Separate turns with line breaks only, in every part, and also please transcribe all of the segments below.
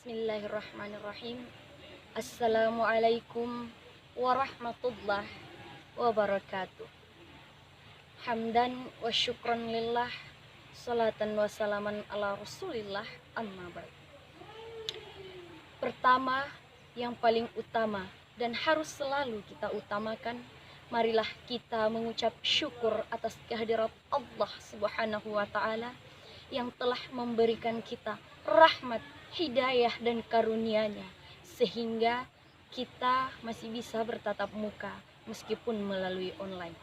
Bismillahirrahmanirrahim. Assalamualaikum warahmatullahi wabarakatuh. Hamdan wa syukran lillah, salatan wa salaman ala rasulillah, amma ba'd. Pertama, yang paling utama dan harus selalu kita utamakan, marilah kita mengucap syukur atas kehadirat Allah Subhanahu wa taala yang telah memberikan kita rahmat, hidayah dan karunia-Nya sehingga kita masih bisa bertatap muka meskipun melalui online.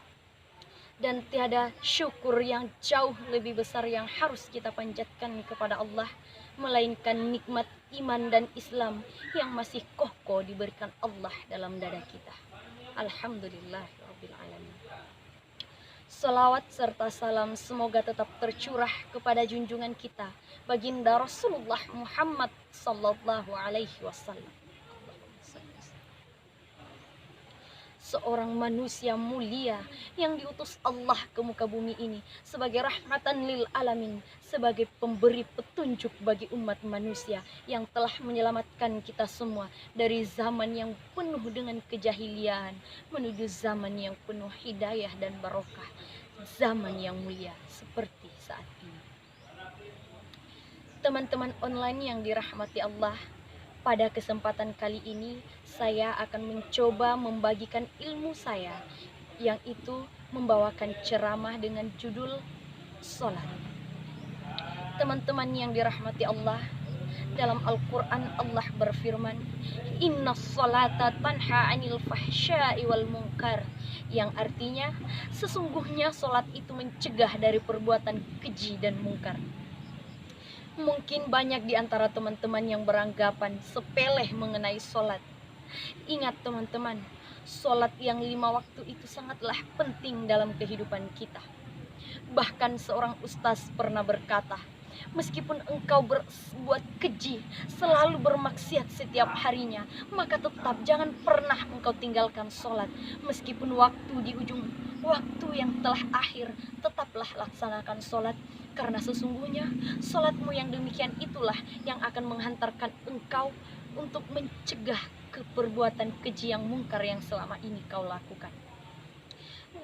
Dan tiada syukur yang jauh lebih besar yang harus kita panjatkan kepada Allah melainkan nikmat iman dan Islam yang masih kokoh diberikan Allah dalam dada kita. Alhamdulillahirabbil alamin. Salawat serta salam semoga tetap tercurah kepada junjungan kita, baginda Rasulullah Muhammad sallallahu alaihi wasallam. Seorang manusia mulia yang diutus Allah ke muka bumi ini sebagai rahmatan lil alamin, sebagai pemberi petunjuk bagi umat manusia yang telah menyelamatkan kita semua dari zaman yang penuh dengan kejahilian menuju zaman yang penuh hidayah dan barokah, zaman yang mulia seperti saat ini. Teman-teman online yang dirahmati Allah, pada kesempatan kali ini saya akan mencoba membagikan ilmu saya, yang itu membawakan ceramah dengan judul Salat. Teman-teman yang dirahmati Allah, dalam Al-Quran Allah berfirman, Inna salata tanha anil fahsya'i wal munkar, yang artinya sesungguhnya salat itu mencegah dari perbuatan keji dan mungkar. Mungkin banyak di antara teman-teman yang beranggapan sepele mengenai sholat. Ingat teman-teman, sholat yang 5 waktu itu sangatlah penting dalam kehidupan kita. Bahkan seorang ustaz pernah berkata, meskipun engkau berbuat keji, selalu bermaksiat setiap harinya, maka tetap jangan pernah engkau tinggalkan sholat. Meskipun waktu di ujung waktu yang telah akhir, tetaplah laksanakan sholat. Karena sesungguhnya sholatmu yang demikian itulah yang akan menghantarkan engkau untuk mencegah keperbuatan keji yang mungkar yang selama ini kau lakukan.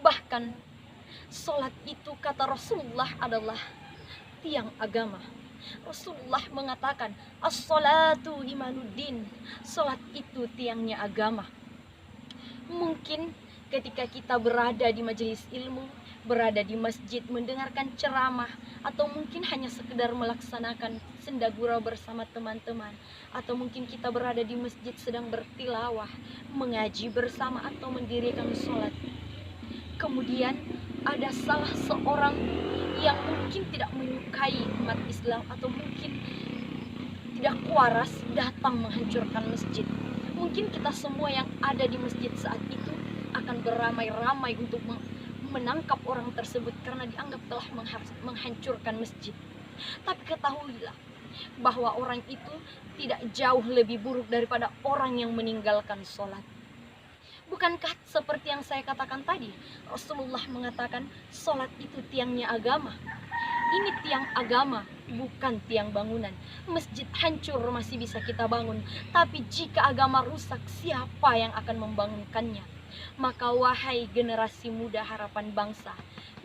Bahkan sholat itu kata Rasulullah adalah tiang agama. Rasulullah mengatakan, as-salatu imanuddin, sholat itu tiangnya agama. Mungkin ketika kita berada di majelis ilmu, berada di masjid mendengarkan ceramah, atau mungkin hanya sekedar melaksanakan sendagura bersama teman-teman, atau mungkin kita berada di masjid sedang bertilawah, mengaji bersama atau mendirikan sholat. Kemudian ada salah seorang yang mungkin tidak menyukai umat Islam atau mungkin tidak waras datang menghancurkan masjid. Mungkin kita semua yang ada di masjid saat itu akan beramai-ramai untuk menangkap orang tersebut karena dianggap telah menghancurkan masjid. Tapi ketahuilah bahwa orang itu tidak jauh lebih buruk daripada orang yang meninggalkan sholat. Bukankah seperti yang saya katakan tadi, Rasulullah mengatakan sholat itu tiangnya agama. Ini tiang agama, bukan tiang bangunan. Masjid hancur masih bisa kita bangun, tapi jika agama rusak, siapa yang akan membangunkannya? Maka wahai generasi muda harapan bangsa,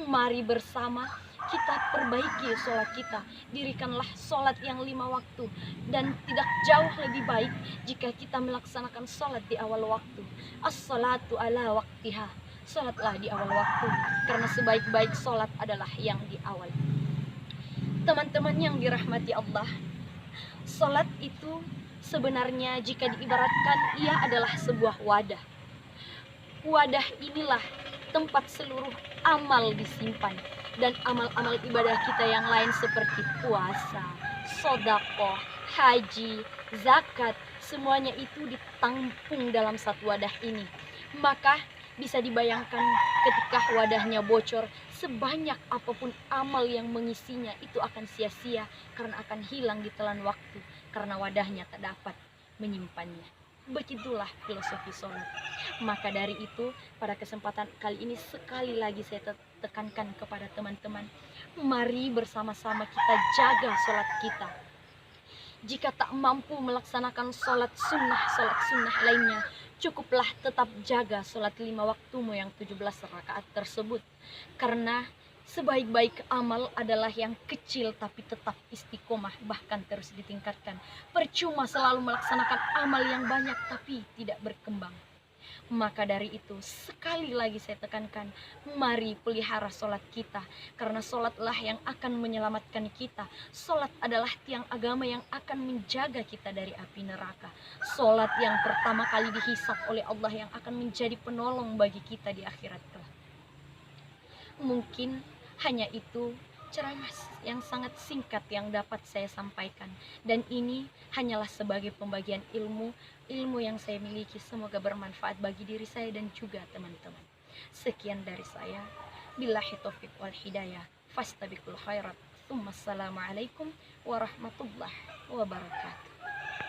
mari bersama kita perbaiki sholat kita. Dirikanlah sholat yang 5 waktu, dan tidak jauh lebih baik jika kita melaksanakan sholat di awal waktu. As-salatu ala waktiha, sholatlah di awal waktu, karena sebaik-baik sholat adalah yang di awal. Teman-teman yang dirahmati Allah, sholat itu sebenarnya jika diibaratkan ia adalah sebuah wadah. Wadah inilah tempat seluruh amal disimpan, dan amal-amal ibadah kita yang lain seperti puasa, sedekah, haji, zakat, semuanya itu ditampung dalam satu wadah ini. Maka bisa dibayangkan ketika wadahnya bocor, sebanyak apapun amal yang mengisinya itu akan sia-sia karena akan hilang ditelan waktu, karena wadahnya tak dapat menyimpannya. Begitulah filosofi sholat. Maka dari itu, pada kesempatan kali ini sekali lagi saya tekankan kepada teman-teman, mari bersama-sama kita jaga sholat kita. Jika tak mampu melaksanakan sholat sunnah lainnya, cukuplah tetap jaga sholat 5 waktumu yang 17 rakaat tersebut. Karena sebaik-baik amal adalah yang kecil tapi tetap istiqomah, bahkan terus ditingkatkan. Percuma selalu melaksanakan amal yang banyak tapi tidak berkembang. Maka dari itu, sekali lagi saya tekankan, mari pelihara sholat kita, karena sholatlah yang akan menyelamatkan kita. Sholat adalah tiang agama yang akan menjaga kita dari api neraka. Sholat yang pertama kali dihisap oleh Allah, yang akan menjadi penolong bagi kita di akhirat kelak. Mungkin hanya itu ceramah yang sangat singkat yang dapat saya sampaikan, dan ini hanyalah sebagai pembagian ilmu yang saya miliki. Semoga bermanfaat bagi diri saya dan juga teman-teman. Sekian dari saya, billahi taufiq wal hidayah, fastabiqul khairat. Assalamualaikum warahmatullahi wabarakatuh.